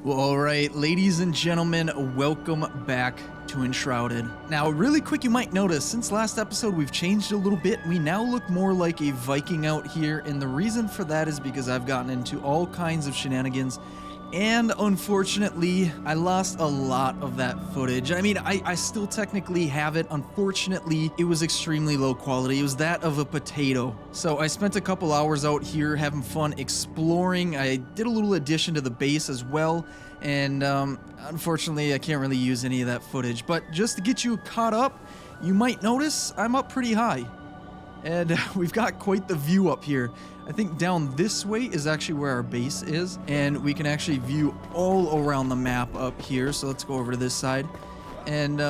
Well, all right, ladies and gentlemen, welcome back to Enshrouded. Now, really quick, you might notice, since last episode, we've changed a little bit. We now look more like a Viking out here, and the reason for that is because I've gotten into all kinds of shenanigans, and unfortunately, I lost a lot of that footage. I mean, I still technically have it. Unfortunately, it was extremely low quality. It was that of a potato. So I spent a couple hours out here having fun exploring. I did a little addition to the base as well. And unfortunately, I can't really use any of that footage. But just to get you caught up, you might notice I'm up pretty high. And we've got quite the view up here. I think down this way is actually where our base is. And we can actually view all around the map up here. So let's go over to this side. And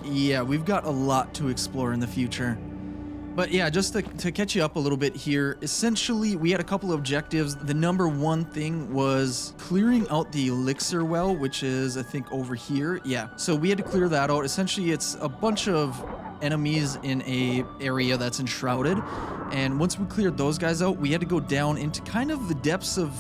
yeah, we've got a lot to explore in the future. But yeah, just to catch you up a little bit here, essentially we had a couple of objectives. The number one thing was clearing out the elixir well, which is I think over here. Yeah, so we had to clear that out. Essentially it's a bunch of enemies in a area that's enshrouded, and once we cleared those guys out, we had to go down into kind of the depths of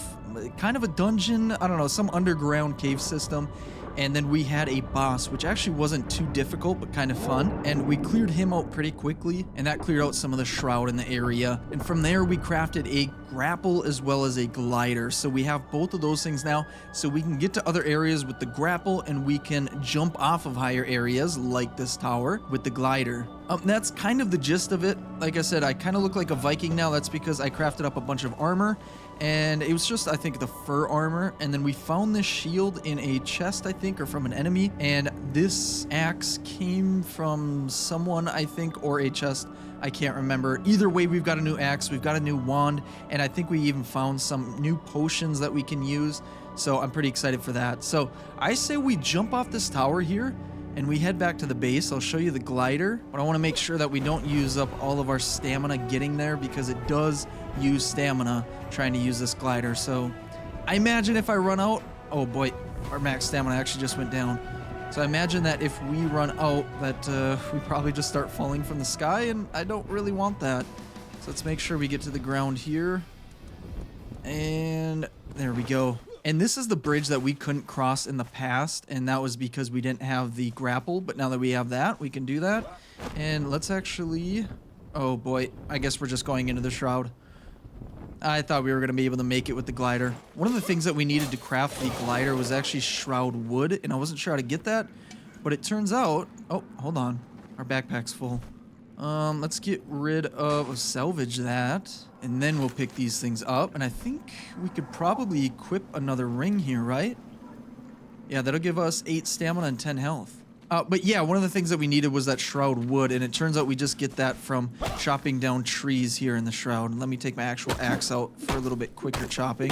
kind of a dungeon, I don't know, some underground cave system. And then we had a boss, which actually wasn't too difficult, but kind of fun. And we cleared him out pretty quickly, and that cleared out some of the shroud in the area. And from there, we crafted a grapple as well as a glider. So we have both of those things now, so we can get to other areas with the grapple, and we can jump off of higher areas, like this tower, with the glider. That's kind of the gist of it. Like I said, I kind of look like a Viking now. That's because I crafted up a bunch of armor. And it was just, I think, the fur armor. And then we found this shield in a chest, I think, or from an enemy. And this axe came from someone, I think, or a chest. I can't remember. Either way, we've got a new axe, we've got a new wand, and I think we even found some new potions that we can use. So I'm pretty excited for that. So I say we jump off this tower here and we head back to the base. I'll show you the glider, but I want to make sure that we don't use up all of our stamina getting there, because it does use stamina trying to use this glider. So I imagine if I run out, oh boy, our max stamina actually just went down. So I imagine that if we run out, that we probably just start falling from the sky, and I don't really want that. So let's make sure we get to the ground here. And there we go. And this is the bridge that we couldn't cross in the past, and that was because we didn't have the grapple. But now that we have that, we can do that. And let's actually... oh boy, I guess we're just going into the shroud. I thought we were going to be able to make it with the glider. One of the things that we needed to craft the glider was actually shroud wood, and I wasn't sure how to get that. But it turns out... oh, hold on. Our backpack's full. Let's get rid of... salvage that. And then we'll pick these things up. And I think we could probably equip another ring here, right? Yeah, that'll give us 8 stamina and 10 health. But yeah, one of the things that we needed was that shroud wood, and it turns out we just get that from chopping down trees here in the shroud. Let me take my actual axe out for a little bit quicker chopping.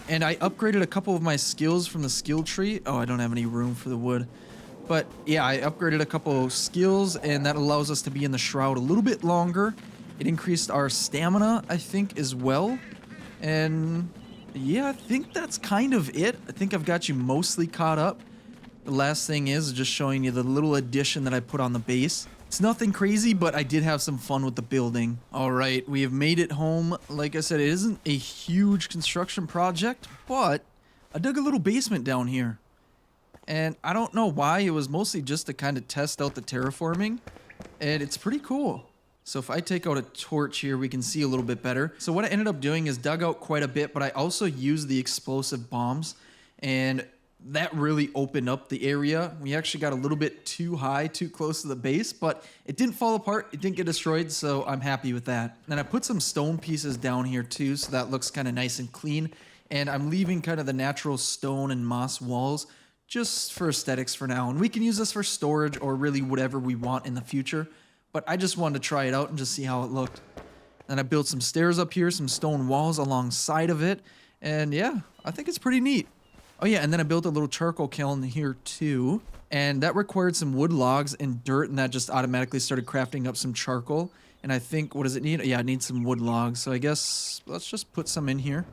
And I upgraded a couple of my skills from the skill tree. Oh, I don't have any room for the wood. But yeah, I upgraded a couple of skills, and that allows us to be in the shroud a little bit longer. It increased our stamina, I think, as well. And yeah, I think that's kind of it. I think I've got you mostly caught up. The last thing is just showing you the little addition that I put on the base. It's nothing crazy, but I did have some fun with the building. All right, we have made it home. Like I said, it isn't a huge construction project, but I dug a little basement down here. And I don't know why. It was mostly just to kind of test out the terraforming. And it's pretty cool. So if I take out a torch here, we can see a little bit better. So what I ended up doing is dug out quite a bit, but I also used the explosive bombs. And that really opened up the area. We actually got a little bit too high, too close to the base, but it didn't fall apart. It didn't get destroyed, so I'm happy with that. And I put some stone pieces down here too, so that looks kind of nice and clean. And I'm leaving kind of the natural stone and moss walls just for aesthetics for now. And we can use this for storage or really whatever we want in the future. But I just wanted to try it out and just see how it looked. And I built some stairs up here, some stone walls alongside of it. And yeah, I think it's pretty neat. Oh yeah, and then I built a little charcoal kiln here too. And that required some wood logs and dirt, and that just automatically started crafting up some charcoal. And I think, what does it need? Yeah, it needs some wood logs. So I guess let's just put some in here.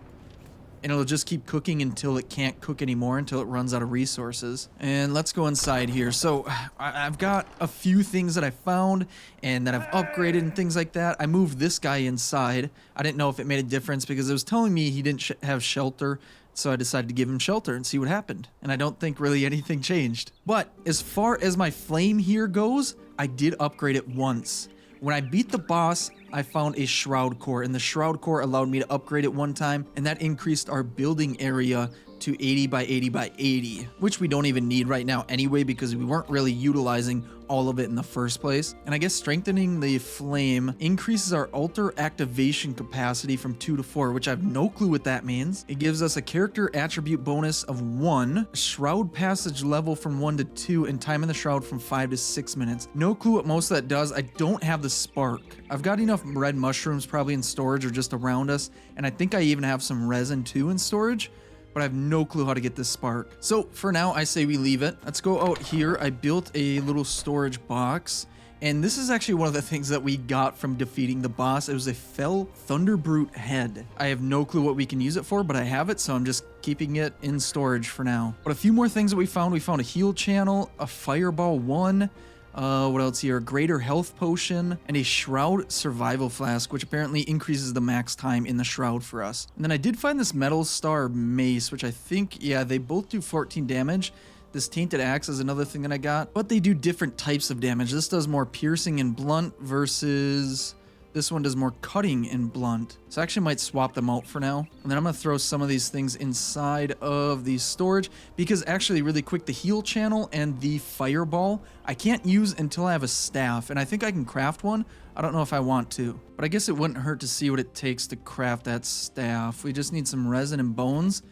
and it'll just keep cooking until it can't cook anymore, until it runs out of resources. And let's go inside here. So I've got a few things that I found and that I've upgraded and things like that. I moved this guy inside. I didn't know if it made a difference because it was telling me he didn't have shelter. So I decided to give him shelter and see what happened. And I don't think really anything changed. But as far as my flame here goes, I did upgrade it once. When I beat the boss, I found a shroud core, and the shroud core allowed me to upgrade it one time, and that increased our building area to 80 by 80 by 80, which we don't even need right now anyway because we weren't really utilizing all of it in the first place. And I guess strengthening the flame increases our altar activation capacity from 2 to 4, which I have no clue what that means. It gives us a character attribute bonus of 1, shroud passage level from 1 to 2, and time in the shroud from 5 to 6 minutes. No clue what most of that does. I don't have the spark. I've got enough red mushrooms probably in storage or just around us, and I think I even have some resin too in storage, but I have no clue how to get this spark. So for now, I say we leave it. Let's go out here. I built a little storage box, and this is actually one of the things that we got from defeating the boss. It was a fell thunderbrute head. I have no clue what we can use it for, but I have it, so I'm just keeping it in storage for now. But a few more things that we found a heal channel, a fireball 1, what else here? A greater health potion and a shroud survival flask, which apparently increases the max time in the shroud for us. And then I did find this metal star mace, which I think, yeah, they both do 14 damage. This tainted axe is another thing that I got, but they do different types of damage. This does more piercing and blunt versus this one does more cutting and blunt. So I actually might swap them out for now. And then I'm gonna throw some of these things inside of the storage because actually really quick, the heal channel and the fireball, I can't use until I have a staff. And I think I can craft one. I don't know if I want to, but I guess it wouldn't hurt to see what it takes to craft that staff. We just need some resin and bones.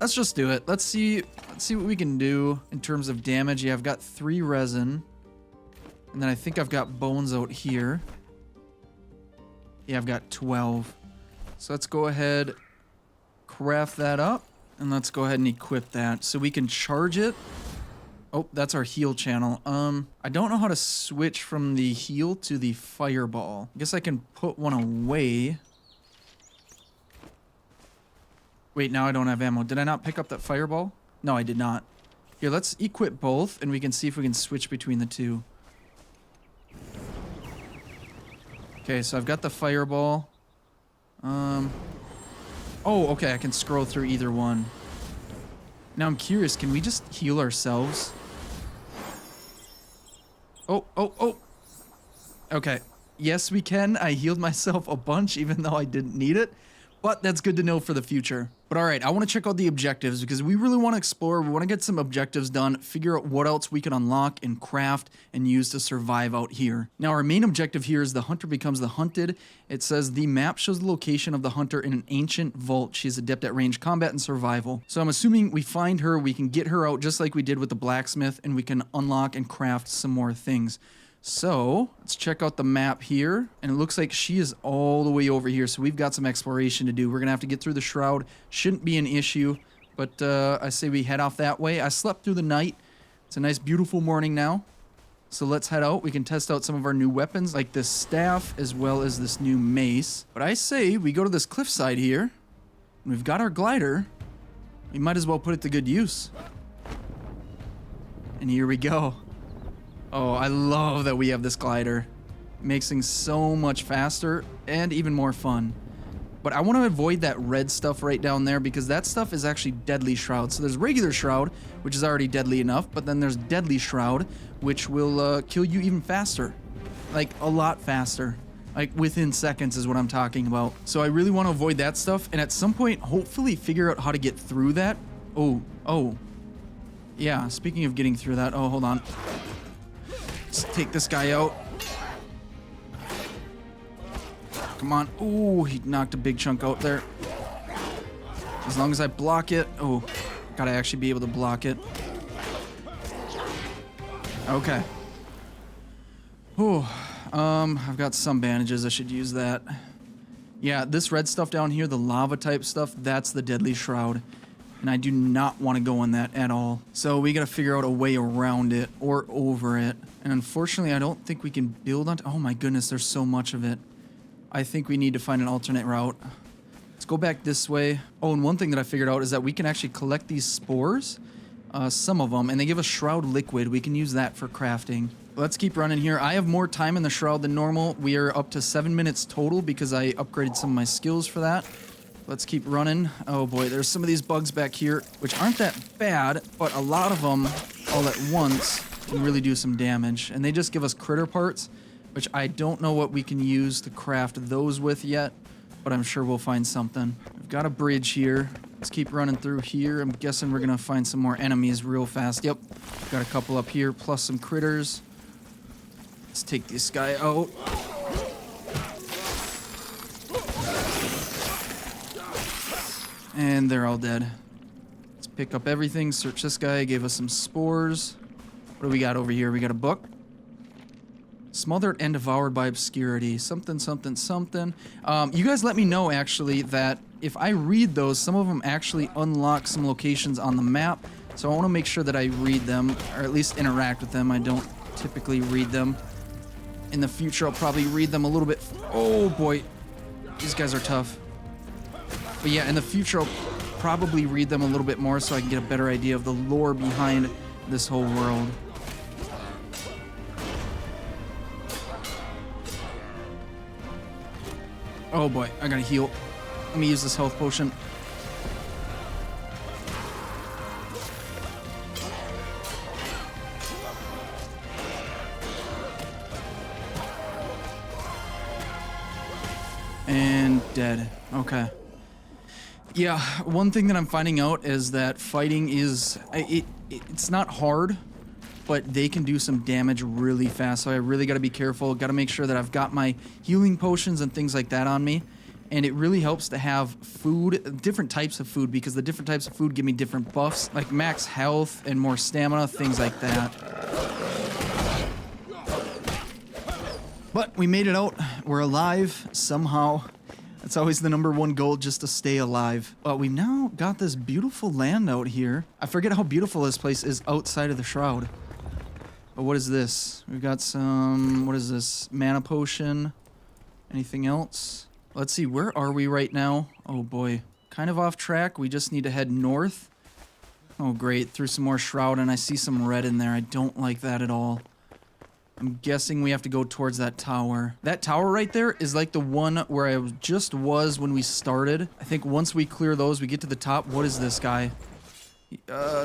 Let's just do it. Let's see what we can do in terms of damage. Yeah, I've got 3 resin. And then I think I've got bones out here. Yeah, I've got 12. So let's go ahead, craft that up, and let's go ahead and equip that so we can charge it. Oh, that's our heal channel. I don't know how to switch from the heal to the fireball. I guess I can put one away. Wait, now I don't have ammo. Did I not pick up that fireball? No, I did not. Here, let's equip both, and we can see if we can switch between the two. Okay, so I've got the fireball. Oh, okay, I can scroll through either one. Now I'm curious, can we just heal ourselves? Oh. Okay. Yes, we can. I healed myself a bunch even though I didn't need it. But that's good to know for the future. But all right, I want to check out the objectives because we really want to explore. We want to get some objectives done, figure out what else we can unlock and craft and use to survive out here. Now, our main objective here is the hunter becomes the hunted. It says the map shows the location of the hunter in an ancient vault. She's adept at range combat and survival. So I'm assuming we find her, we can get her out just like we did with the blacksmith, and we can unlock and craft some more things. So let's check out the map here, and it looks like she is all the way over here, so we've got some exploration to do. We're gonna have to get through the shroud. Shouldn't be an issue, but I say we head off that way. I slept through the night. It's a nice beautiful morning now, so let's head out. We can test out some of our new weapons like this staff as well as this new mace. But I say we go to this cliffside here, and we've got our glider. We might as well put it to good use. And here we go. Oh, I love that we have this glider. It makes things so much faster and even more fun. But I want to avoid that red stuff right down there because that stuff is actually deadly shroud. So there's regular shroud, which is already deadly enough, but then there's deadly shroud, which will kill you even faster. Like a lot faster. Like within seconds is what I'm talking about. So I really want to avoid that stuff and at some point hopefully figure out how to get through that. Oh. Yeah, speaking of getting through that. Oh, hold on. Let's take this guy out. Come on. Ooh, he knocked a big chunk out there. As long as I block it. Oh, gotta actually be able to block it. Okay. Oh, I've got some bandages. I should use that. Yeah, this red stuff down here, the lava type stuff, that's the deadly shroud. And I do not want to go on that at all. So we gotta figure out a way around it or over it. And unfortunately, I don't think we can build on. Oh my goodness, there's so much of it. I think we need to find an alternate route. Let's go back this way. Oh, and one thing that I figured out is that we can actually collect these spores, some of them, and they give us shroud liquid. We can use that for crafting. Let's keep running here. I have more time in the shroud than normal. We are up to 7 minutes total because I upgraded some of my skills for that. Let's keep running. Oh boy, there's some of these bugs back here, which aren't that bad, but a lot of them all at once can really do some damage. And they just give us critter parts, which I don't know what we can use to craft those with yet, but I'm sure we'll find something. We've got a bridge here. Let's keep running through here. I'm guessing we're gonna find some more enemies real fast. Yep, got a couple up here, plus some critters. Let's take this guy out. And they're all dead. Let's pick up everything, search this guy, gave us some spores. What do we got over here? We got a book. Smothered and devoured by obscurity. Something, something, something. You guys let me know, actually, that if I read those, some of them actually unlock some locations on the map. So I want to make sure that I read them, or at least interact with them. I don't typically read them. In the future, I'll probably read them a little bit. Oh boy, these guys are tough. But yeah, in the future, I'll probably read them a little bit more so I can get a better idea of the lore behind this whole world. Oh boy, I gotta heal. Let me use this health potion. And dead. Okay. Yeah, one thing that I'm finding out is that fighting is... It's not hard, but they can do some damage really fast, so I really gotta be careful. Gotta make sure that I've got my healing potions and things like that on me. And it really helps to have food, different types of food, because the different types of food give me different buffs, like max health and more stamina, things like that. But we made it out. We're alive somehow. That's always the #1 goal, just to stay alive. But we've now got this beautiful land out here. I forget how beautiful this place is outside of the shroud. But what is this? We've got some, what is this? Mana potion. Anything else? Let's see, where are we right now? Oh boy, kind of off track. We just need to head north. Oh great, through some more shroud, and I see some red in there. I don't like that at all. I'm guessing we have to go towards that tower. That tower right there is like the one where I just was when we started. I think once we clear those, we get to the top. What is this guy?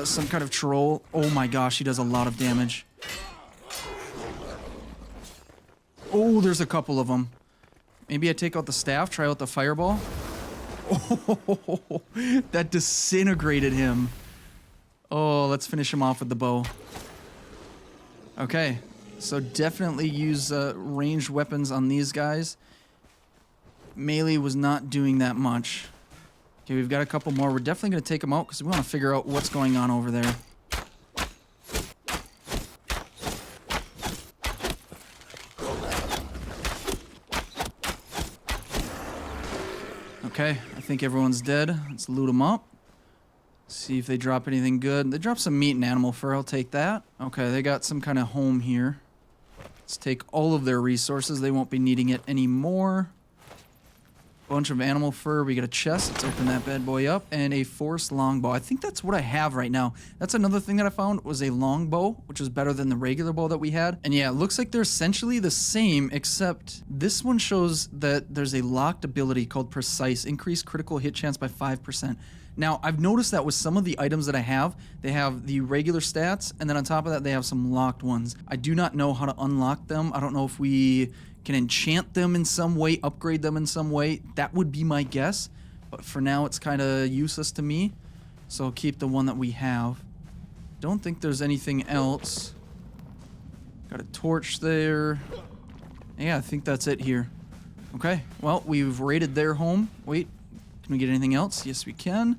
Some kind of troll. Oh my gosh, he does a lot of damage. Oh, there's a couple of them. Maybe I take out the staff, try out the fireball. Oh, that disintegrated him. Oh, let's finish him off with the bow. Okay. So definitely use ranged weapons on these guys. Melee was not doing that much. Okay, we've got a couple more. We're definitely going to take them out because we want to figure out what's going on over there. Okay, I think everyone's dead. Let's loot them up. See if they drop anything good. They drop some meat and animal fur. I'll take that. Okay, they got some kind of home here. Let's take all of their resources. They won't be needing it anymore. Bunch of animal fur. We got a chest. Let's open that bad boy up. And a forest longbow. I think that's what I have right now. That's another thing that I found was a longbow, which is better than the regular bow that we had. And yeah, it looks like they're essentially the same, except this one shows that there's a locked ability called Precise. Increase critical hit chance by 5%. Now, I've noticed that with some of the items that I have, they have the regular stats, and then on top of that, they have some locked ones. I do not know how to unlock them. I don't know if we can enchant them in some way, upgrade them in some way. That would be my guess. But for now, it's kind of useless to me. So I'll keep the one that we have. Don't think there's anything else. Got a torch there. Yeah, I think that's it here. Okay, well, we've raided their home. Wait. Can we get anything else? Yes, we can.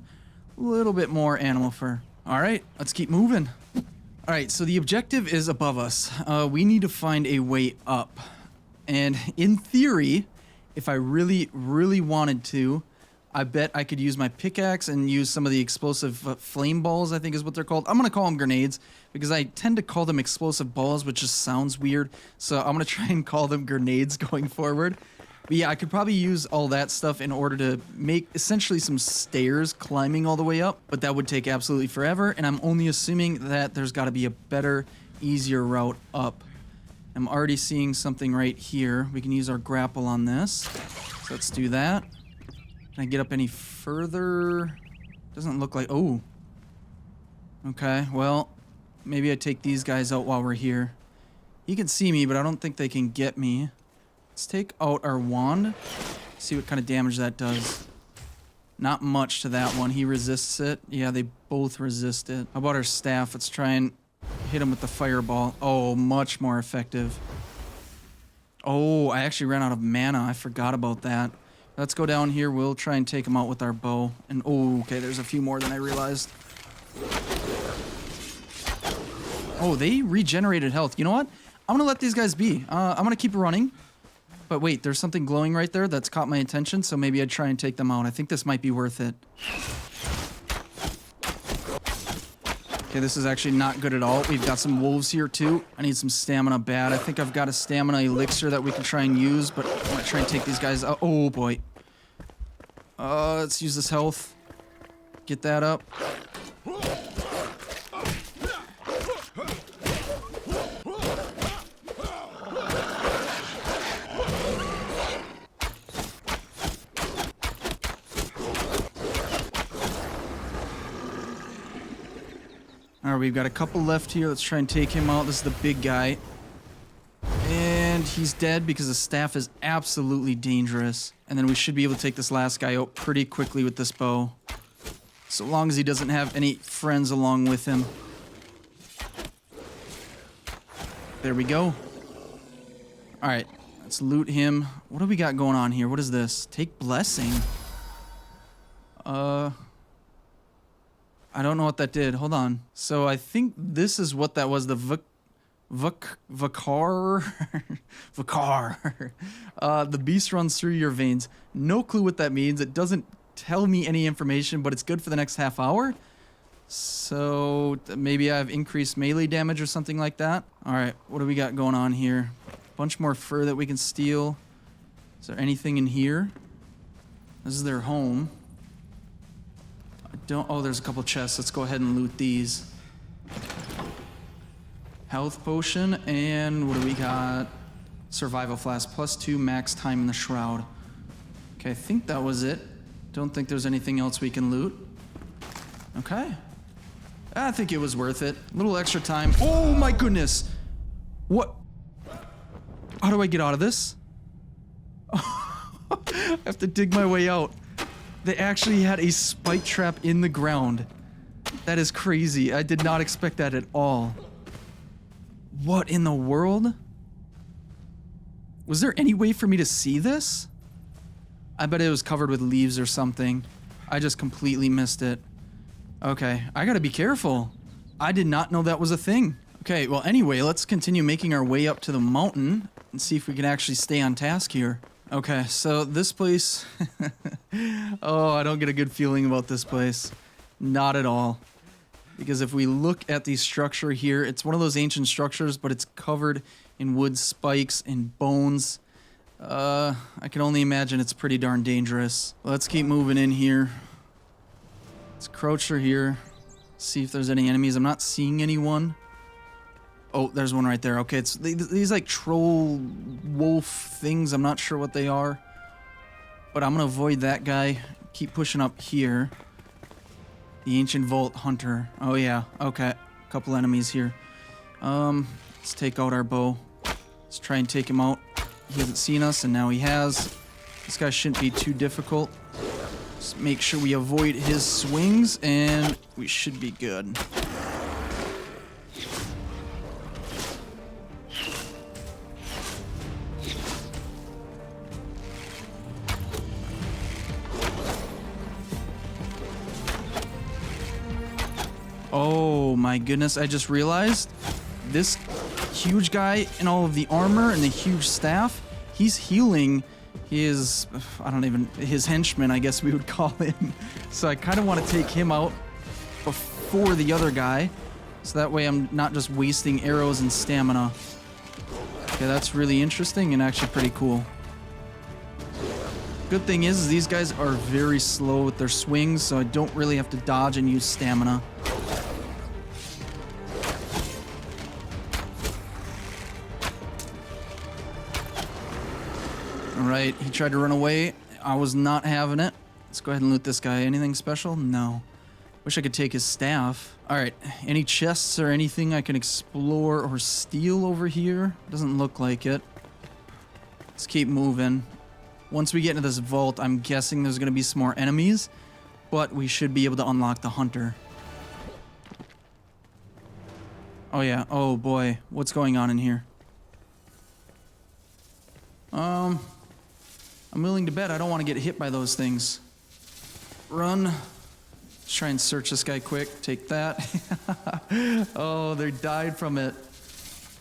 A little bit more animal fur. All right, let's keep moving. All right, so the objective is above us. We need to find a way up. And in theory, if I really, really wanted to, I bet I could use my pickaxe and use some of the explosive flame balls, I think is what they're called. I'm going to call them grenades because I tend to call them explosive balls, which just sounds weird. So I'm going to try and call them grenades going forward. But yeah, I could probably use all that stuff in order to make essentially some stairs climbing all the way up, but that would take absolutely forever, and I'm only assuming that there's got to be a better, easier route up. I'm already seeing something right here. We can use our grapple on this. So let's do that. Can I get up any further? Doesn't look like... Oh. Okay, well, maybe I take these guys out while we're here. He can see me, but I don't think they can get me. Let's take out our wand. See what kind of damage that does. Not much to that one. He resists it. Yeah, they both resist it. How about our staff? Let's try and hit him with the fireball. Oh, much more effective. Oh, I actually ran out of mana. I forgot about that. Let's go down here. We'll try and take him out with our bow. And oh, okay, there's a few more than I realized. Oh, they regenerated health. You know what? I'm going to let these guys be. I'm going to keep running. But wait, there's something glowing right there that's caught my attention, so maybe I'd try and take them out. I think this might be worth it. Okay, this is actually not good at all. We've got some wolves here too. I need some stamina bad. I think I've got a stamina elixir that we can try and use, but I'm gonna try and take these guys out. Oh boy. Let's use this health. Get that up. Alright, we've got a couple left here. Let's try and take him out. This is the big guy. And he's dead because the staff is absolutely dangerous. And then we should be able to take this last guy out pretty quickly with this bow. So long as he doesn't have any friends along with him. There we go. Alright, let's loot him. What do we got going on here? What is this? Take blessing. I don't know what that did. Hold on. So I think this is what that was. The Vakar. Vakar. The beast runs through your veins. No clue what that means. It doesn't tell me any information, but it's good for the next half hour. So maybe I have increased melee damage or something like that. All right, what do we got going on here? Bunch more fur that we can steal. Is there anything in here? This is their home. Oh, there's a couple chests. Let's go ahead and loot these. Health potion, and what do we got? Survival flask, +2 max time in the shroud. Okay, I think that was it. Don't think there's anything else we can loot. Okay. I think it was worth it. A little extra time. Oh my goodness! What? How do I get out of this? I have to dig my way out. They actually had a spike trap in the ground. That is crazy. I did not expect that at all. What in the world? Was there any way for me to see this? I bet it was covered with leaves or something. I just completely missed it. Okay, I gotta be careful. I did not know that was a thing. Okay, well anyway, let's continue making our way up to the mountain and see if we can actually stay on task here. Okay, so this place... Oh, I don't get a good feeling about this place. Not at all. Because if we look at the structure here, it's one of those ancient structures, but it's covered in wood spikes and bones. I can only imagine it's pretty darn dangerous. Let's keep moving in here. Let's crouch her here. See if there's any enemies. I'm not seeing anyone. Oh, there's one right there. Okay, it's these like troll wolf things. I'm not sure what they are. But I'm going to avoid that guy. Keep pushing up here. The Ancient Vault Hunter. Oh, yeah. Okay. A couple enemies here. Let's take out our bow. Let's try and take him out. He hasn't seen us, and now he has. This guy shouldn't be too difficult. Just make sure we avoid his swings, and we should be good. Oh my goodness, I just realized this huge guy in all of the armor and the huge staff, he's healing his, his henchman, I guess we would call him. So I kind of want to take him out before the other guy, so that way I'm not just wasting arrows and stamina. Okay, that's really interesting and actually pretty cool. Good thing is these guys are very slow with their swings, so I don't really have to dodge and use stamina. Alright, he tried to run away. I was not having it. Let's go ahead and loot this guy. Anything special? No. Wish I could take his staff. Alright, any chests or anything I can explore or steal over here? Doesn't look like it. Let's keep moving. Once we get into this vault, I'm guessing there's going to be some more enemies, but we should be able to unlock the hunter. Oh yeah, oh boy, what's going on in here? I'm willing to bet I don't want to get hit by those things. Run. Let's try and search this guy quick. Take that. Oh, they died from it.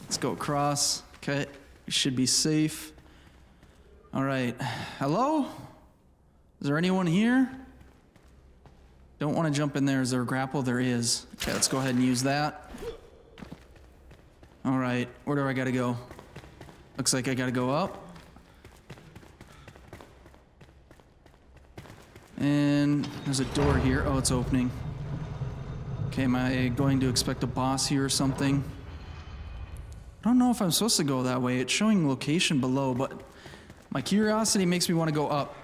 Let's go across. Okay, we should be safe. All right. Hello? Is there anyone here? Don't want to jump in there. Is there a grapple? There is. Okay, let's go ahead and use that. All right. Where do I gotta go? Looks like I gotta go up. And there's a door here. Oh, it's opening. Okay, am I going to expect a boss here or something? I don't know if I'm supposed to go that way. It's showing location below, but my curiosity makes me want to go up.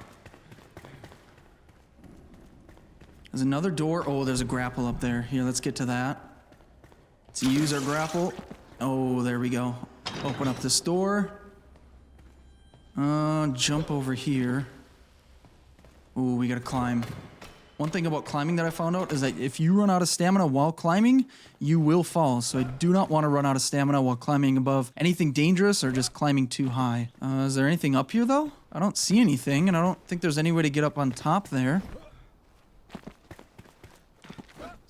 There's another door. Oh, there's a grapple up there. Here, let's get to that. Let's use our grapple. Oh, there we go. Open up this door. Jump over here. Ooh, we gotta climb. One thing about climbing that I found out is that if you run out of stamina while climbing, you will fall. So I do not want to run out of stamina while climbing above anything dangerous or just climbing too high. Is there anything up here though? I don't see anything, and I don't think there's any way to get up on top there.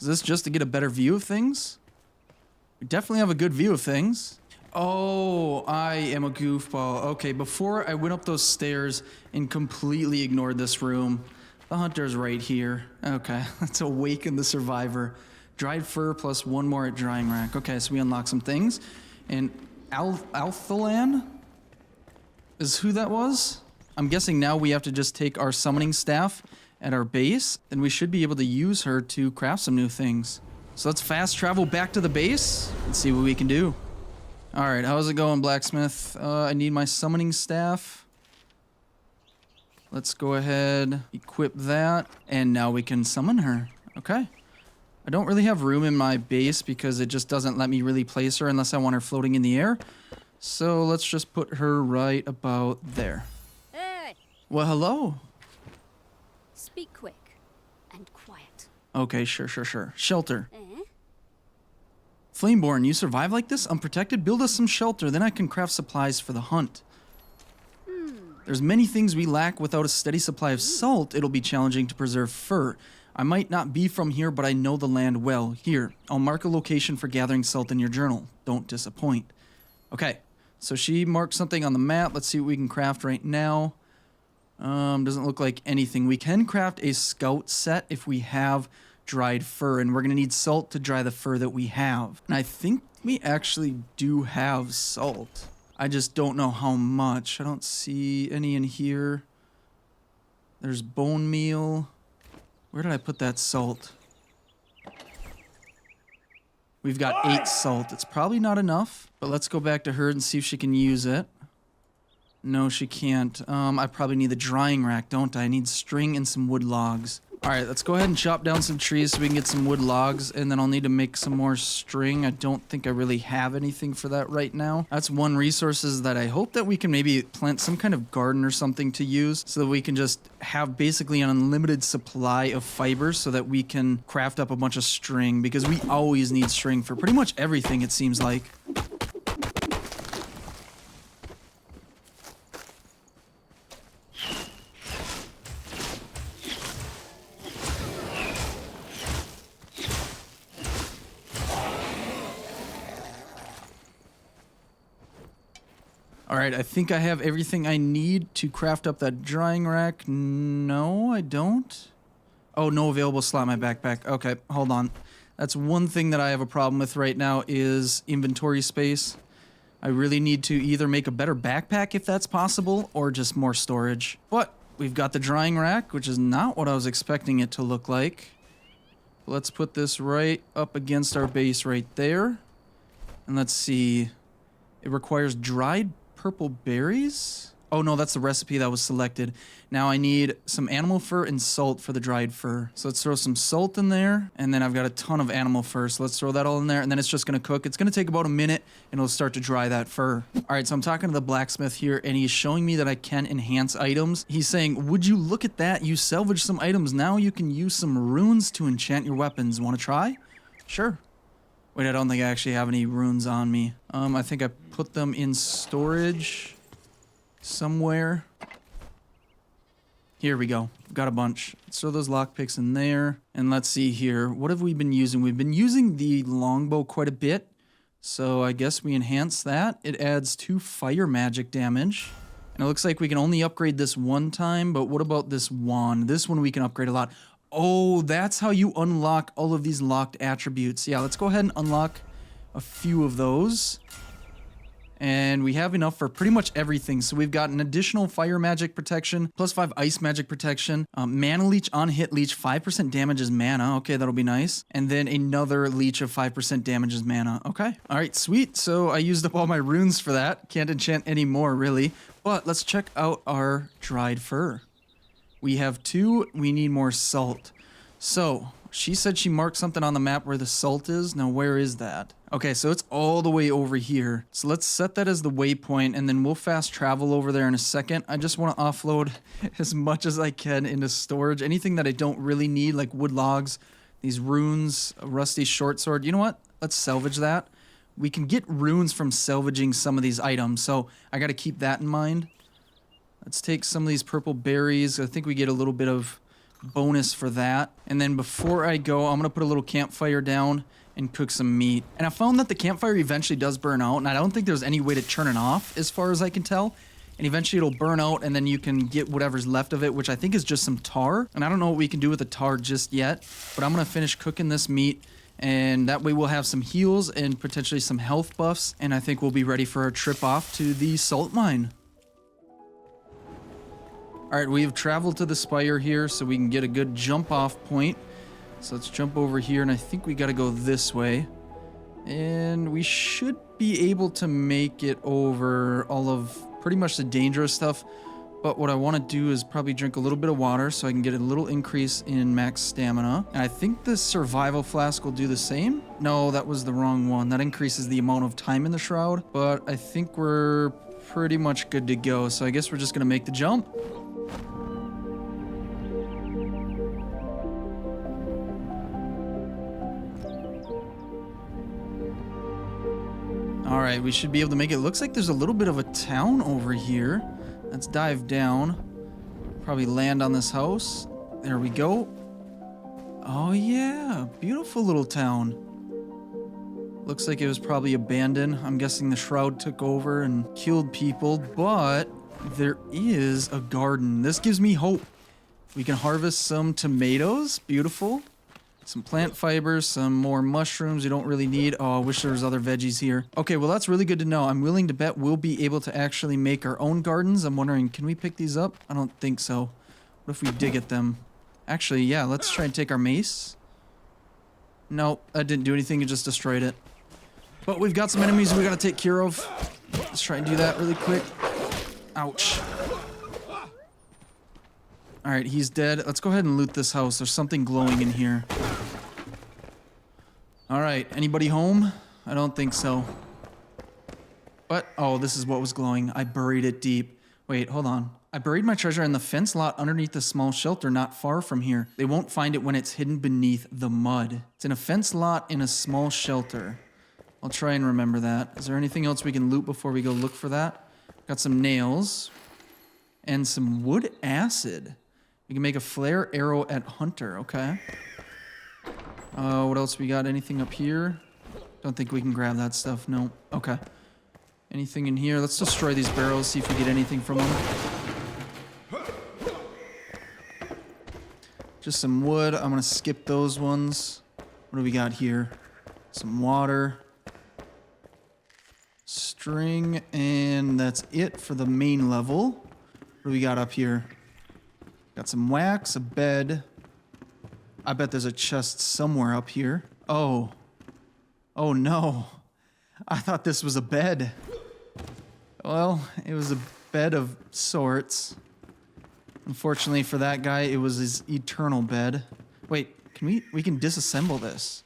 Is this just to get a better view of things? We definitely have a good view of things. Oh, I am a goofball. Okay, before I went up those stairs and completely ignored this room. The hunter's right here. Okay, let's awaken the survivor. Dried fur plus one more at drying rack. Okay, so we unlock some things. And Althalan is who that was? I'm guessing now we have to just take our summoning staff at our base, and we should be able to use her to craft some new things. So let's fast travel back to the base and see what we can do. All right, how's it going, blacksmith? I need my summoning staff. Let's go ahead, equip that, and now we can summon her. Okay. I don't really have room in my base because it just doesn't let me really place her unless I want her floating in the air. So let's just put her right about there. Hey. Well, hello. Speak quick and quiet. Okay, sure. Shelter. Flameborn, you survive like this? Unprotected? Build us some shelter, then I can craft supplies for the hunt. There's many things we lack. Without a steady supply of salt, it'll be challenging to preserve fur. I might not be from here, but I know the land well. Here, I'll mark a location for gathering salt in your journal. Don't disappoint. Okay, so she marked something on the map. Let's see what we can craft right now. Doesn't look like anything. We can craft a scout set if we have dried fur, and we're going to need salt to dry the fur that we have. And I think we actually do have salt. I just don't know how much. I don't see any in here. There's bone meal. Where did I put that salt? We've got 8 salt. It's probably not enough, but let's go back to her and see if she can use it. No, she can't. I probably need the drying rack, don't I? I need string and some wood logs. All right, let's go ahead and chop down some trees so we can get some wood logs, and then I'll need to make some more string. I don't think I really have anything for that right now. That's one resources that I hope that we can maybe plant some kind of garden or something to use so that we can just have basically an unlimited supply of fibers so that we can craft up a bunch of string, because we always need string for pretty much everything, it seems like. All right, I think I have everything I need to craft up that drying rack. No, I don't. Oh, no available slot in my backpack. Okay, hold on. That's one thing that I have a problem with right now is inventory space. I really need to either make a better backpack if that's possible or just more storage. But we've got the drying rack, which is not what I was expecting it to look like. Let's put this right up against our base right there. And let's see. It requires dried purple berries? Oh no, that's the recipe that was selected. Now I need some animal fur and salt for the dried fur. So let's throw some salt in there. And then I've got a ton of animal fur. So let's throw that all in there. And then it's just going to cook. It's going to take about a minute and it'll start to dry that fur. All right, so I'm talking to the blacksmith here and he's showing me that I can enhance items. He's saying, would you look at that? You salvage some items. Now you can use some runes to enchant your weapons. Want to try? Sure. Wait, I don't think I actually have any runes on me. I think I put them in storage somewhere. Here we go. Got a bunch. Let's throw those lockpicks in there. And let's see here. What have we been using? We've been using the longbow quite a bit. So I guess we enhance that. It adds 2 fire magic damage. And it looks like we can only upgrade this one time. But what about this wand? This one we can upgrade a lot. Oh, that's how you unlock all of these locked attributes. Yeah, let's go ahead and unlock a few of those. And we have enough for pretty much everything. So we've got an additional fire magic protection, +5 ice magic protection, mana leech on hit leech, 5% damages mana. Okay, that'll be nice. And then another leech of 5% damages mana. Okay. All right, sweet. So I used up all my runes for that. Can't enchant any more, really. But let's check out our dried fur. We have 2. We need more salt. So she said she marked something on the map where the salt is. Now, where is that? Okay, so it's all the way over here. So let's set that as the waypoint, and then we'll fast travel over there in a second. I just want to offload as much as I can into storage. Anything that I don't really need, like wood logs, these runes, a rusty short sword. You know what? Let's salvage that. We can get runes from salvaging some of these items, so I got to keep that in mind. Let's take some of these purple berries. I think we get a little bit of bonus for that. And then before I go, I'm going to put a little campfire down and cook some meat. And I found that the campfire eventually does burn out, and I don't think there's any way to turn it off as far as I can tell. And eventually it'll burn out, and then you can get whatever's left of it, which I think is just some tar. And I don't know what we can do with the tar just yet, but I'm going to finish cooking this meat. And that way we'll have some heals and potentially some health buffs. And I think we'll be ready for our trip off to the salt mine. Alright, we have traveled to the spire here so we can get a good jump off point. So let's jump over here, and I think we gotta go this way. And we should be able to make it over all of pretty much the dangerous stuff. But what I want to do is probably drink a little bit of water so I can get a little increase in max stamina. And I think the survival flask will do the same. No, that was the wrong one. That increases the amount of time in the shroud. But I think we're pretty much good to go. So I guess we're just gonna make the jump. Alright, we should be able to make it. Looks like there's a little bit of a town over here. Let's dive down. Probably land on this house. There we go. Oh yeah, beautiful little town. Looks like it was probably abandoned. I'm guessing the shroud took over and killed people, but there is a garden. This gives me hope. We can harvest some tomatoes. Beautiful. Some plant fibers, some more mushrooms you don't really need. Oh, I wish there was other veggies here. Okay, well, that's really good to know. I'm willing to bet we'll be able to actually make our own gardens. I'm wondering, can we pick these up? I don't think so. What if we dig at them? Actually, yeah, let's try and take our mace. Nope, that didn't do anything. It just destroyed it. But we've got some enemies we gotta take care of. Let's try and do that really quick. Ouch. Alright, he's dead. Let's go ahead and loot this house. There's something glowing in here. Alright, anybody home? I don't think so. But, oh, this is what was glowing. I buried it deep. Wait, hold on. I buried my treasure in the fence lot underneath a small shelter not far from here. They won't find it when it's hidden beneath the mud. It's in a fence lot in a small shelter. I'll try and remember that. Is there anything else we can loot before we go look for that? Got some nails. And some wood acid. We can make a flare arrow at Hunter, okay. What else we got? Anything up here? Don't think we can grab that stuff, no. Okay. Anything in here? Let's destroy these barrels, see if we get anything from them. Just some wood. I'm gonna skip those ones. What do we got here? Some water. String, and that's it for the main level. What do we got up here? Got some wax, a bed. I bet there's a chest somewhere up here. Oh. Oh no. I thought this was a bed. Well, it was a bed of sorts. Unfortunately for that guy, it was his eternal bed. Wait, can we can disassemble this.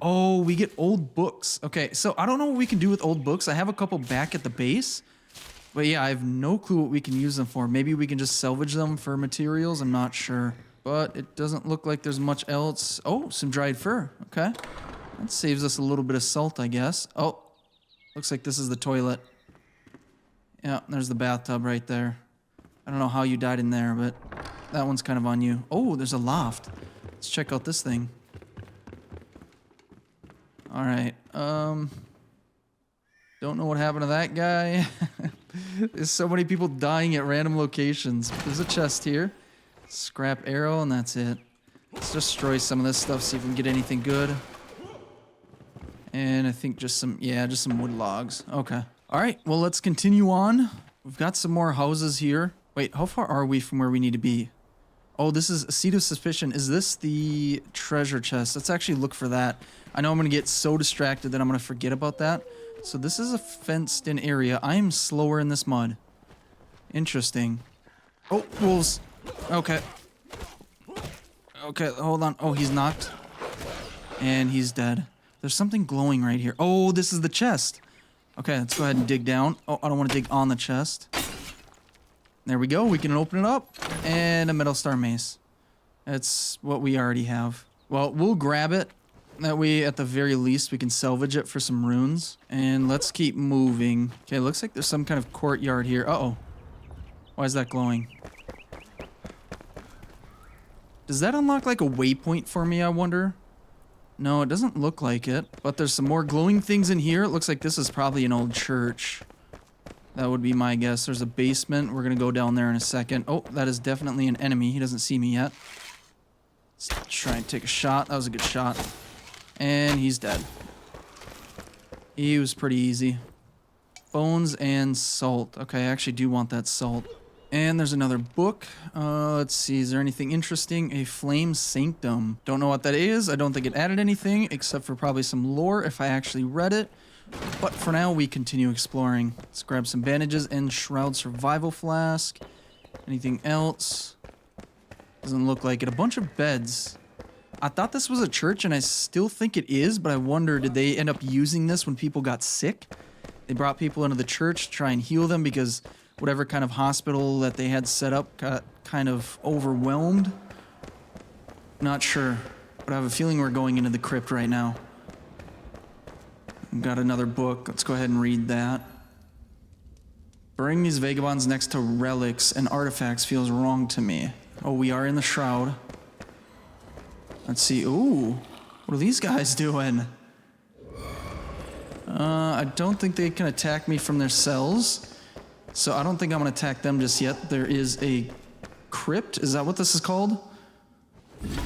Oh, we get old books. Okay, so I don't know what we can do with old books. I have a couple back at the base. But yeah, I have no clue what we can use them for. Maybe we can just salvage them for materials. I'm not sure. But it doesn't look like there's much else. Oh, some dried fur. Okay. That saves us a little bit of salt, I guess. Oh, looks like this is the toilet. Yeah, there's the bathtub right there. I don't know how you died in there, but that one's kind of on you. Oh, there's a loft. Let's check out this thing. All right. Don't know what happened to that guy. There's so many people dying at random locations. There's a chest here. Scrap arrow, and that's it. Let's destroy some of this stuff, see if we can get anything good. And I think just some wood logs. Okay. All right, well, let's continue on. We've got some more houses here. Wait, how far are we from where we need to be? Oh, this is a seat of suspicion. Is this the treasure chest? Let's actually look for that. I know I'm going to get so distracted that I'm going to forget about that. So this is a fenced-in area. I am slower in this mud. Interesting. Oh, wolves. Okay. Okay, hold on. Oh, he's knocked. And he's dead. There's something glowing right here. Oh, this is the chest. Okay, let's go ahead and dig down. Oh, I don't want to dig on the chest. There we go. We can open it up. And a metal star mace. That's what we already have. Well, we'll grab it. That way, at the very least, we can salvage it for some runes. And let's keep moving. Okay, looks like there's some kind of courtyard here. Uh-oh. Why is that glowing? Does that unlock like a waypoint for me, I wonder? No, it doesn't look like it. But there's some more glowing things in here. It looks like this is probably an old church. That would be my guess. There's a basement. We're going to go down there in a second. Oh, that is definitely an enemy. He doesn't see me yet. Let's try and take a shot. That was a good shot. And he's dead. He was pretty easy. Bones and salt. Okay, I actually do want that salt. And there's another book. Let's see, is there anything interesting? A flame sanctum. Don't know what that is. I don't think it added anything, except for probably some lore if I actually read it. But for now, we continue exploring. Let's grab some bandages. Enshrouded survival flask. Anything else? Doesn't look like it. A bunch of beds. I thought this was a church, and I still think it is, but I wonder, did they end up using this when people got sick? They brought people into the church to try and heal them because whatever kind of hospital that they had set up got kind of overwhelmed. Not sure, but I have a feeling we're going into the crypt right now. We've got another book. Let's go ahead and read that. Burying these vagabonds next to relics and artifacts feels wrong to me. Oh, we are in the shroud. Let's see. Ooh, what are these guys doing? I don't think they can attack me from their cells. So I don't think I'm going to attack them just yet. There is a crypt. Is that what this is called?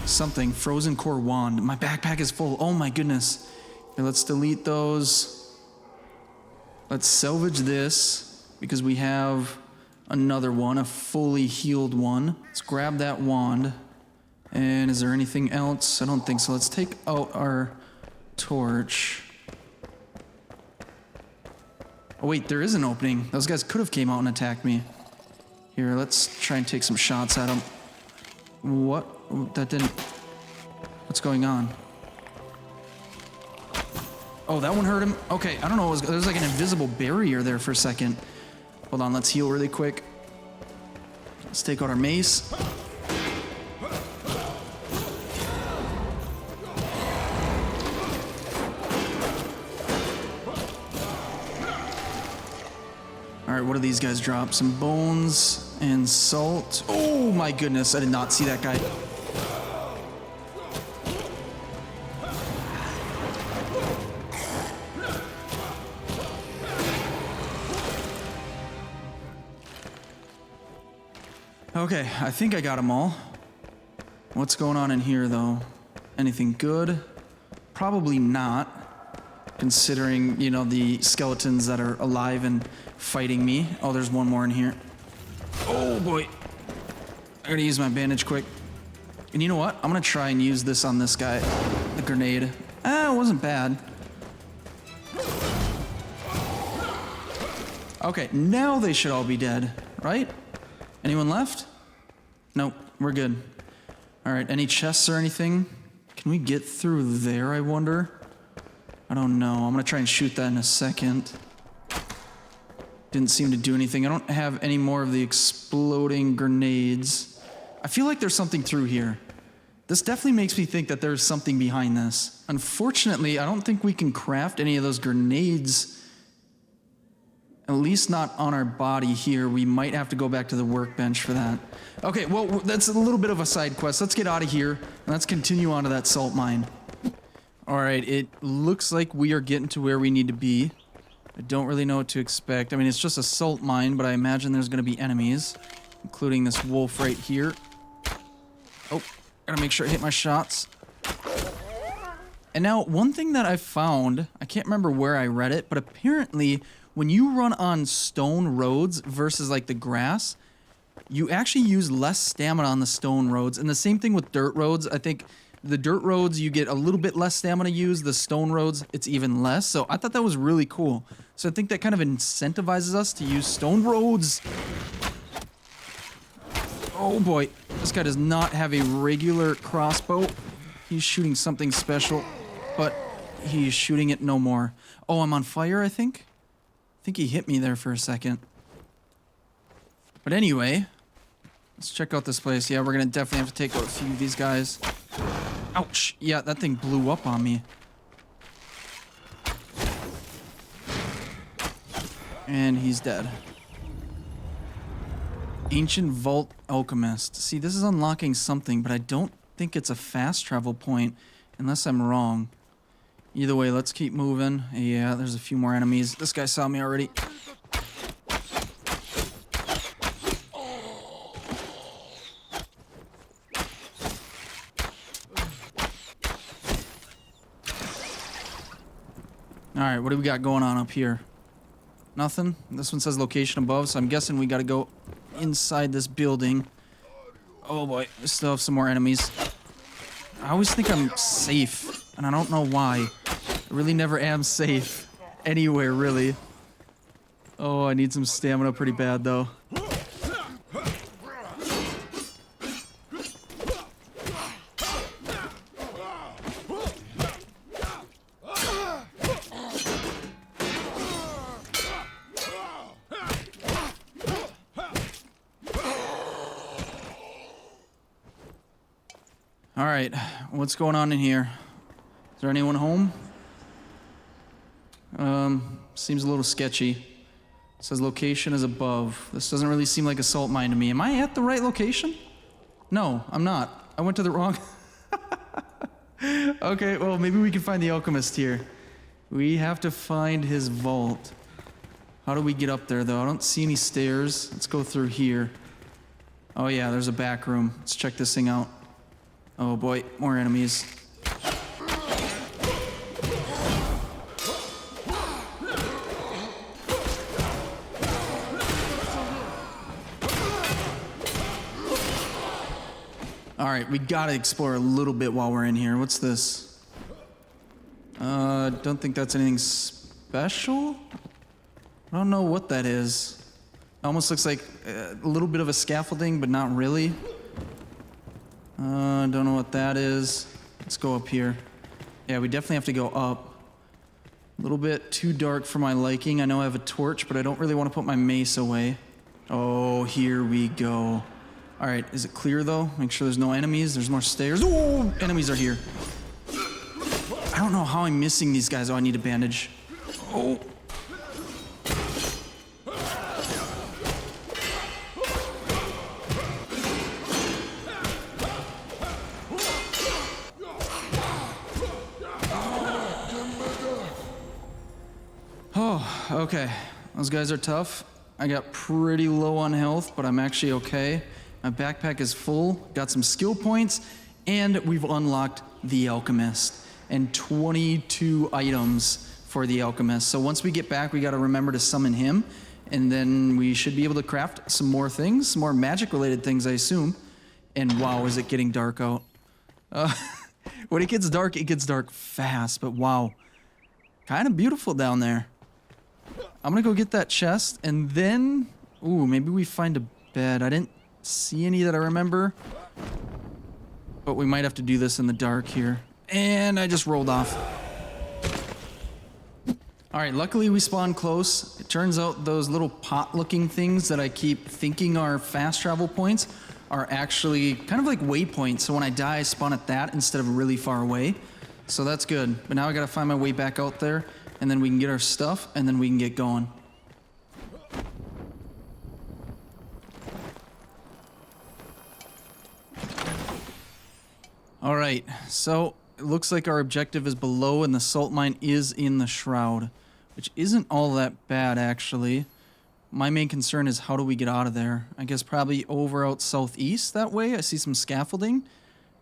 Something. Frozen core wand. My backpack is full. Oh my goodness. Okay, let's delete those. Let's salvage this because we have another one, a fully healed one. Let's grab that wand. And is there anything else? I don't think so. Let's take out our torch. Oh wait, there is an opening. Those guys could have came out and attacked me. Here, let's try and take some shots at them. What? That didn't... What's going on? Oh, that one hurt him? Okay, I don't know. There's like an invisible barrier there for a second. Hold on, let's heal really quick. Let's take out our mace. Alright, what do these guys drop? Some bones and salt. Oh my goodness, I did not see that guy. Okay, I think I got them all. What's going on in here though? Anything good? Probably not. Considering, you know, the skeletons that are alive and fighting me. Oh, there's one more in here. Oh boy. I gotta use my bandage quick. And you know what? I'm gonna try and use this on this guy. The grenade. It wasn't bad. Okay, now they should all be dead, right? Anyone left? Nope, we're good. All right, any chests or anything? Can we get through there, I wonder? I don't know. I'm gonna try and shoot that in a second. Didn't seem to do anything. I don't have any more of the exploding grenades. I feel like there's something through here. This definitely makes me think that there's something behind this. Unfortunately, I don't think we can craft any of those grenades. At least not on our body here. We might have to go back to the workbench for that. Okay, well, that's a little bit of a side quest. Let's get out of here, and let's continue on to that salt mine. All right, it looks like we are getting to where we need to be. I don't really know what to expect. I mean, it's just a salt mine, but I imagine there's going to be enemies, including this wolf right here. Oh, gotta make sure I hit my shots. And now, one thing that I found, I can't remember where I read it, but apparently when you run on stone roads versus like the grass, you actually use less stamina on the stone roads. And the same thing with dirt roads. I think the dirt roads, you get a little bit less stamina used. The stone roads, it's even less. So I thought that was really cool. So I think that kind of incentivizes us to use stone roads. Oh boy, this guy does not have a regular crossbow. He's shooting something special, but he's shooting it no more. Oh, I'm on fire, I think. I think he hit me there for a second. But anyway, let's check out this place. Yeah, we're gonna definitely have to take out a few of these guys. Ouch! Yeah, that thing blew up on me. And he's dead. Ancient Vault Alchemist. See, this is unlocking something, but I don't think it's a fast travel point, unless I'm wrong. Either way, let's keep moving. Yeah, there's a few more enemies. This guy saw me already. Alright, what do we got going on up here? Nothing? This one says location above, so I'm guessing we gotta go inside this building. Oh boy, we still have some more enemies. I always think I'm safe, and I don't know why. I really never am safe. Anywhere, really. Oh, I need some stamina pretty bad, though. Alright, what's going on in here? Is there anyone home? Seems a little sketchy. It says location is above. This doesn't really seem like a salt mine to me. Am I at the right location? No, I'm not. I went to the wrong... Okay, well, maybe we can find the Alchemist here. We have to find his vault. How do we get up there, though? I don't see any stairs. Let's go through here. Oh yeah, there's a back room. Let's check this thing out. Oh boy, more enemies. Alright, we gotta explore a little bit while we're in here. What's this? Don't think that's anything special? I don't know what that is. It almost looks like a little bit of a scaffolding, but not really. Don't know what that is. Let's go up here. Yeah, we definitely have to go up. A little bit too dark for my liking. I know I have a torch, but I don't really want to put my mace away. Oh, here we go. All right, is it clear though? Make sure there's no enemies. There's more stairs. Oh, enemies are here. I don't know how I'm missing these guys. Oh, I need a bandage. Oh. Oh, okay. Those guys are tough. I got pretty low on health, but I'm actually okay. My backpack is full, got some skill points, and we've unlocked the Alchemist. And 22 items for the Alchemist. So once we get back, we gotta remember to summon him, and then we should be able to craft some more things, some more magic-related things, I assume. And wow, is it getting dark out. When it gets dark fast, but wow. Kind of beautiful down there. I'm gonna go get that chest, and then... Ooh, maybe we find a bed. I didn't see any that I remember. But we might have to do this in the dark here. And I just rolled off. Alright, luckily we spawned close. It turns out those little pot-looking things that I keep thinking are fast travel points are actually kind of like waypoints. So when I die, I spawn at that instead of really far away. So that's good. But now I gotta find my way back out there, and then we can get our stuff, and then we can get going. Alright, so it looks like our objective is below and the salt mine is in the shroud, which isn't all that bad actually. My main concern is how do we get out of there? I guess probably over out southeast that way. I see some scaffolding.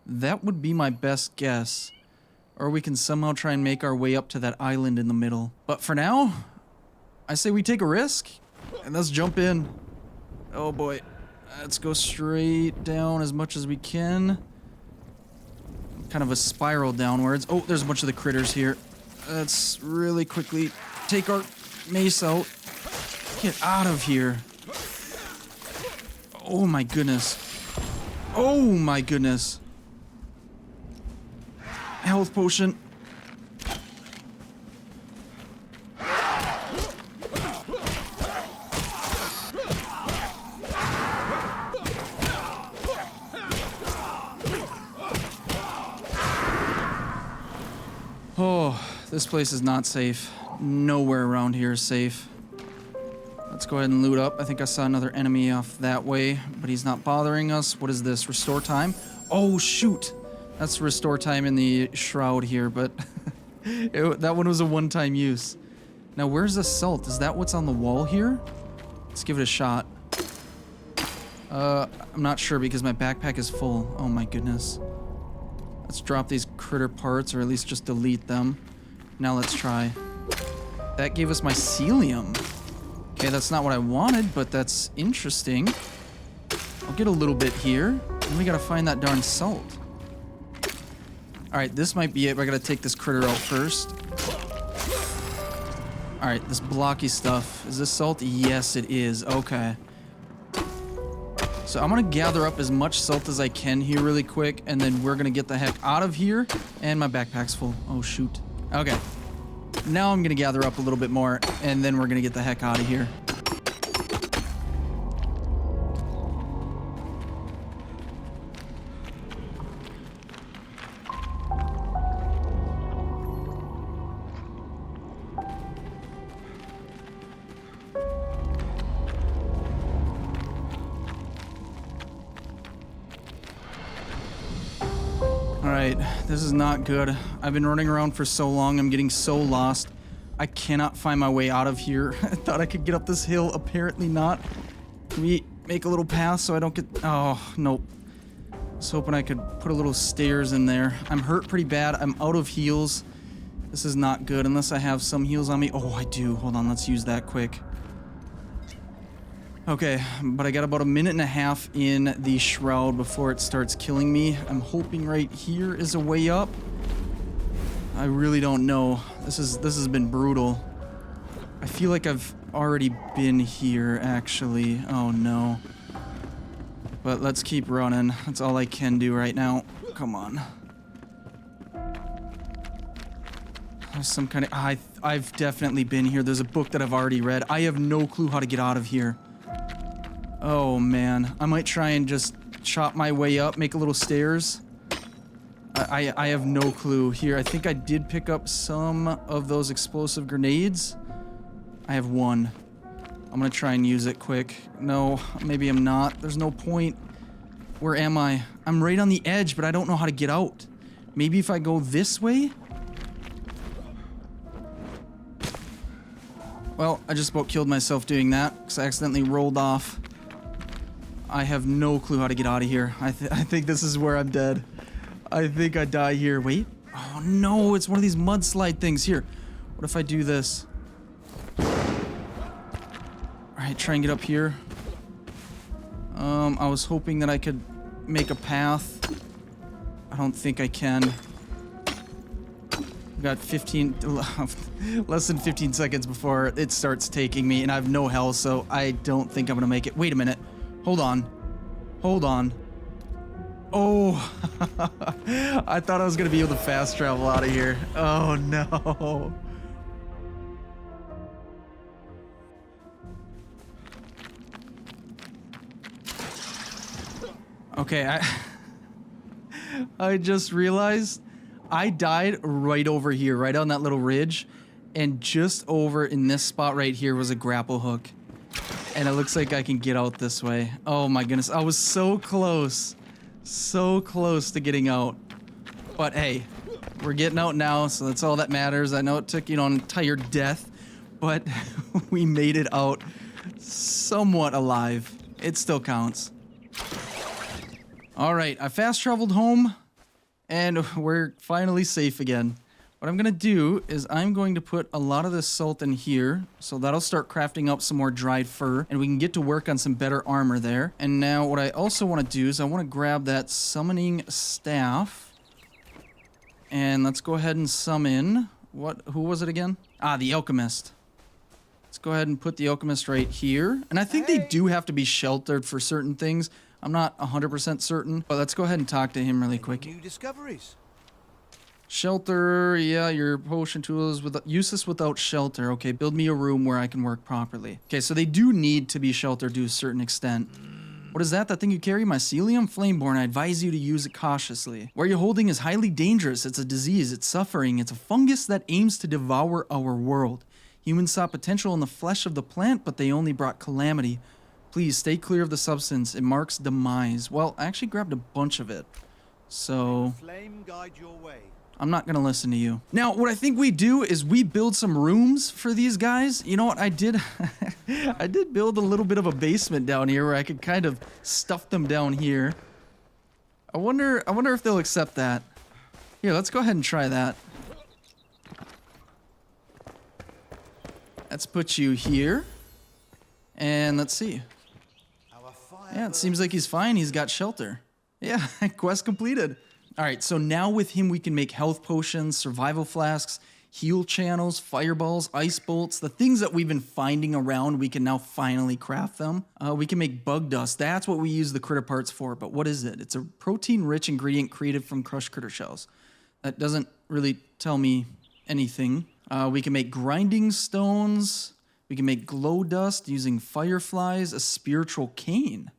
That would be my best guess. Or we can somehow try and make our way up to that island in the middle. But for now, I say we take a risk and let's jump in. Oh boy. Let's go straight down as much as we can. Kind of a spiral downwards. Oh, there's a bunch of the critters here. Let's really quickly take our mace out. Get out of here. Oh my goodness. Oh my goodness. Health potion. Oh, this place is not safe. Nowhere around here is safe. Let's go ahead and loot up. I think I saw another enemy off that way, but he's not bothering us. What is this? Restore time? Oh, shoot. That's restore time in the shroud here, but that one was a one-time use. Now, where's the salt? Is that what's on the wall here? Let's give it a shot. I'm not sure because my backpack is full. Oh my goodness. Let's drop these critter parts, or at least just delete them. Now let's try. That gave us mycelium. Okay, that's not what I wanted, but that's interesting. I'll get a little bit here. And we gotta find that darn salt. Alright, this might be it, but I gotta take this critter out first. Alright, this blocky stuff. Is this salt? Yes, it is. Okay. So I'm gonna gather up as much salt as I can here really quick, and then we're gonna get the heck out of here. And my backpack's full. Oh, shoot. Okay. Now I'm gonna gather up a little bit more, and then we're gonna get the heck out of here. Alright, this is not good. I've been running around for so long, I'm getting so lost. I cannot find my way out of here. I thought I could get up this hill, apparently not. Can we make a little path so I don't get... Oh, nope. I was hoping I could put a little stairs in there. I'm hurt pretty bad, I'm out of heals. This is not good unless I have some heals on me. Oh, I do. Hold on, let's use that quick. Okay, but I got about a minute and a half in the shroud before it starts killing me. I'm hoping right here is a way up. I really don't know. This has been brutal. I feel like I've already been here, actually. Oh no. But let's keep running. That's all I can do right now. Come on. There's some kind of... I've definitely been here. There's a book that I've already read. I have no clue how to get out of here. Oh man, I might try and just chop my way up, make a little stairs. I have no clue here. I think I did pick up some of those explosive grenades. I have one. I'm gonna try and use it quick. No, maybe I'm not. There's no point. Where am I? I'm right on the edge, but I don't know how to get out. Maybe if I go this way? Well, I just about killed myself doing that because I accidentally rolled off. I have no clue how to get out of here. I think this is where I'm dead. I think I die here. Wait. Oh no, it's one of these mudslide things. Here. What if I do this? Alright, try and get up here. I was hoping that I could make a path. I don't think I can. We've got 15, less than 15 seconds before it starts taking me, and I have no health, so I don't think I'm gonna make it. Wait a minute. Hold on. Hold on. Oh, I thought I was gonna be able to fast travel out of here. Oh no. Okay, I just realized I died right over here, right on that little ridge, and just over in this spot right here was a grapple hook. And it looks like I can get out this way. Oh my goodness, I was so close. So close to getting out. But hey, we're getting out now, so that's all that matters. I know it took, you know, an entire death, but we made it out somewhat alive. It still counts. All right, I fast traveled home, and we're finally safe again. What I'm gonna do is I'm going to put a lot of this salt in here, so that'll start crafting up some more dried fur, and we can get to work on some better armor there. And now what I also want to do is I want to grab that summoning staff, and let's go ahead and summon, who was it again? Ah, the Alchemist. Let's go ahead and put the Alchemist right here, and I think they do have to be sheltered for certain things. I'm not 100% certain, but let's go ahead and talk to him really quick. New discoveries. Shelter, yeah, your potion tools useless without shelter. Okay, build me a room where I can work properly. Okay, so they do need to be sheltered to a certain extent. What is that? That thing you carry? Mycelium? Flameborn. I advise you to use it cautiously. What you're holding is highly dangerous. It's a disease. It's suffering. It's a fungus that aims to devour our world. Humans saw potential in the flesh of the plant, but they only brought calamity. Please stay clear of the substance. It marks demise. Well, I actually grabbed a bunch of it. So Flame guide your way. I'm not going to listen to you. Now, what I think we do is we build some rooms for these guys. You know what I did? I did build a little bit of a basement down here where I could kind of stuff them down here. I wonder if they'll accept that. Here, let's go ahead and try that. Let's put you here. And let's see. Yeah, it seems like he's fine. He's got shelter. Yeah, quest completed. All right, so now with him, we can make health potions, survival flasks, heal channels, fireballs, ice bolts, the things that we've been finding around, we can now finally craft them. We can make bug dust. That's what we use the critter parts for, but what is it? It's a protein-rich ingredient created from crushed critter shells. That doesn't really tell me anything. We can make grinding stones. We can make glow dust using fireflies, a spiritual cane.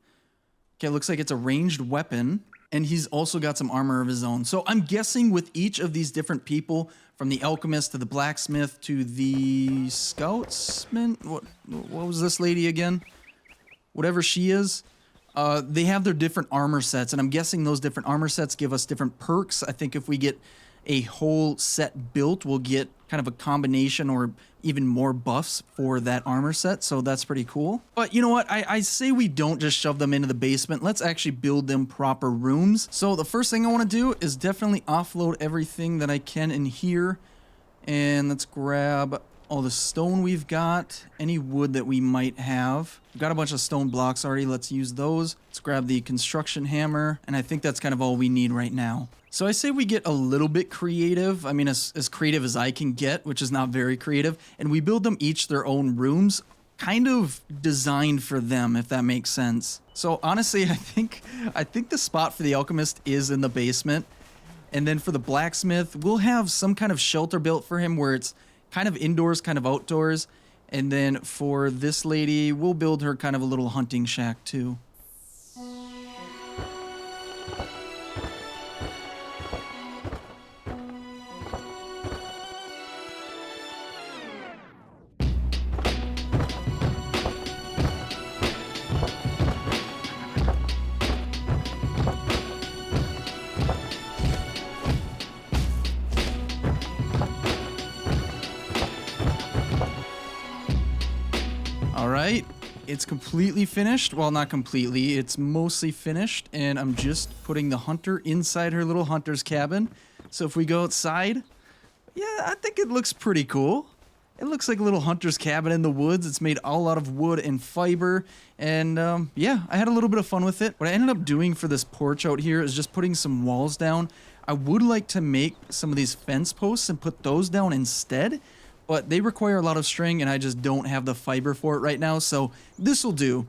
Okay, it looks like it's a ranged weapon. And he's also got some armor of his own. So I'm guessing with each of these different people, from the alchemist to the blacksmith to the scoutsman, what was this lady again? Whatever she is, they have their different armor sets. And I'm guessing those different armor sets give us different perks. I think if we get a whole set built, we'll get kind of a combination or even more buffs for that armor set, so that's pretty cool. But you know what, I say we don't just shove them into the basement. Let's actually build them proper rooms. So the first thing I want to do is definitely offload everything that I can in here, and let's grab all the stone we've got, any wood that we might have. We've got a bunch of stone blocks already. Let's use those. Let's grab the construction hammer, and I think that's kind of all we need right now. So I say we get a little bit creative. I mean, as creative as I can get, which is not very creative, and we build them each their own rooms, kind of designed for them, if that makes sense. So honestly, I think the spot for the alchemist is in the basement, and then for the blacksmith, we'll have some kind of shelter built for him where it's kind of indoors, kind of outdoors. And then for this lady, we'll build her kind of a little hunting shack too. Alright, it's completely finished. Well, not completely, it's mostly finished, and I'm just putting the hunter inside her little hunter's cabin. So if we go outside, yeah, I think it looks pretty cool. It looks like a little hunter's cabin in the woods. It's made all out of wood and fiber. And yeah, I had a little bit of fun with it. What I ended up doing for this porch out here is just putting some walls down. I would like to make some of these fence posts and put those down instead, but they require a lot of string and I just don't have the fiber for it right now, so this will do.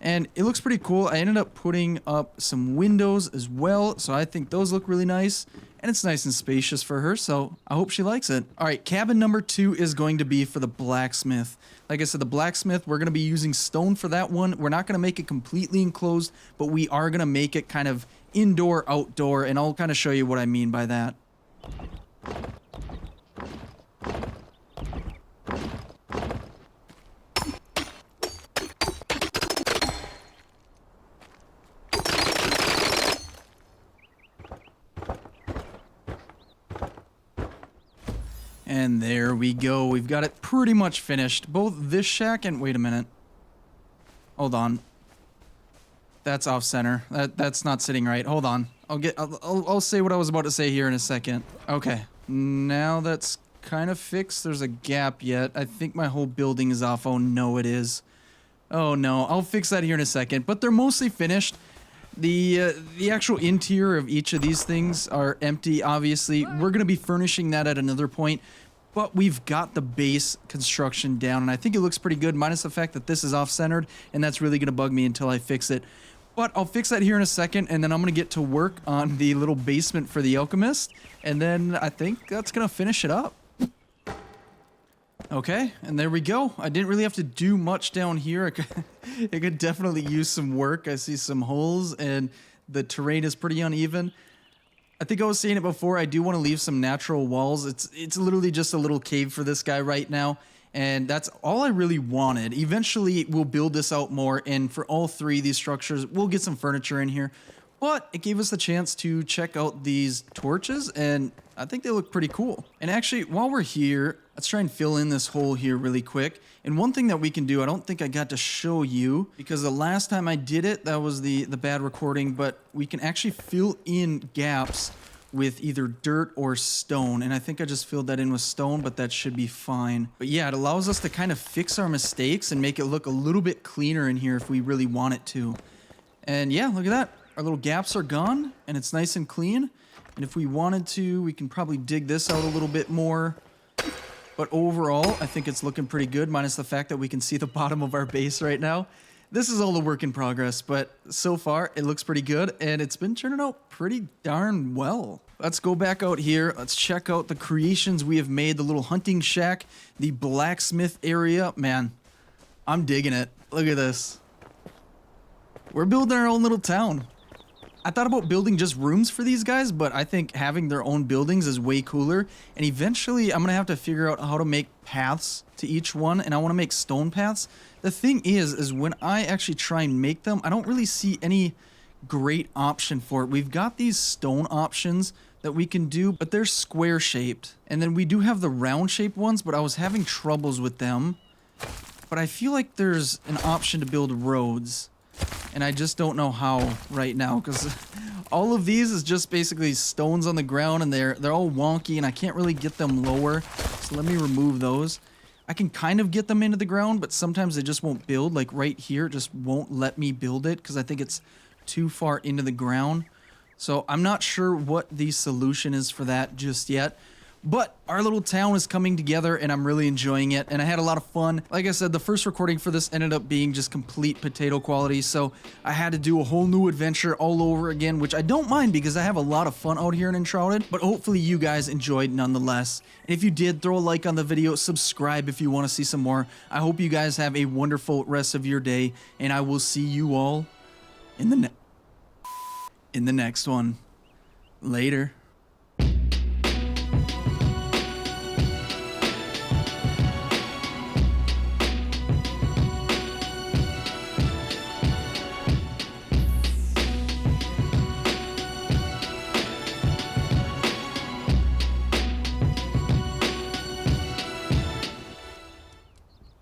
And it looks pretty cool. I ended up putting up some windows as well, so I think those look really nice. And it's nice and spacious for her, so I hope she likes it. All right, cabin number 2 is going to be for the blacksmith. Like I said, the blacksmith, we're going to be using stone for that one. We're not going to make it completely enclosed, but we are going to make it kind of indoor, outdoor, and I'll kind of show you what I mean by that. And there we go. We've got it pretty much finished. Both this shack and... Wait a minute. Hold on. That's off center. That's not sitting right. Hold on. I'll say what I was about to say here in a second. Okay. Now that's kind of fixed. There's a gap yet. I think my whole building is off. Oh no, it is. Oh no. I'll fix that here in a second. But they're mostly finished. The actual interior of each of these things are empty, obviously. We're going to be furnishing that at another point. But we've got the base construction down, and I think it looks pretty good, minus the fact that this is off-centered, and that's really going to bug me until I fix it. But I'll fix that here in a second, and then I'm going to get to work on the little basement for the Alchemist, and then I think that's going to finish it up. Okay, and there we go. I didn't really have to do much down here. It could definitely use some work. I see some holes, and the terrain is pretty uneven. I think I was saying it before, I do want to leave some natural walls. It's literally just a little cave for this guy right now, and that's all I really wanted. Eventually, we'll build this out more, and for all 3 of these structures, we'll get some furniture in here. But it gave us the chance to check out these torches, and I think they look pretty cool. And actually, while we're here, let's try and fill in this hole here really quick. And one thing that we can do, I don't think I got to show you, because the last time I did it, that was the bad recording, but we can actually fill in gaps with either dirt or stone. And I think I just filled that in with stone, but that should be fine. But yeah, it allows us to kind of fix our mistakes and make it look a little bit cleaner in here if we really want it to. And yeah, look at that. Our little gaps are gone, and it's nice and clean. And if we wanted to, we can probably dig this out a little bit more. But overall, I think it's looking pretty good, minus the fact that we can see the bottom of our base right now. This is all a work in progress, but so far, it looks pretty good, and it's been turning out pretty darn well. Let's go back out here. Let's check out the creations we have made, the little hunting shack, the blacksmith area. Man, I'm digging it. Look at this. We're building our own little town. I thought about building just rooms for these guys, but I think having their own buildings is way cooler. And eventually, I'm going to have to figure out how to make paths to each one, and I want to make stone paths. The thing is when I actually try and make them, I don't really see any great option for it. We've got these stone options that we can do, but they're square shaped. And then we do have the round shaped ones, but I was having troubles with them. But I feel like there's an option to build roads. And I just don't know how right now, because all of these is just basically stones on the ground, and they're all wonky, and I can't really get them lower. So let me remove those. I can kind of get them into the ground, but sometimes they just won't build. Like right here, it just won't let me build it because I think it's too far into the ground. So I'm not sure what the solution is for that just yet. But our little town is coming together, and I'm really enjoying it, and I had a lot of fun. Like I said, the first recording for this ended up being just complete potato quality, so I had to do a whole new adventure all over again, which I don't mind because I have a lot of fun out here in Enshrouded, but hopefully you guys enjoyed nonetheless. And if you did, throw a like on the video, subscribe if you want to see some more. I hope you guys have a wonderful rest of your day, and I will see you all in the next one. Later.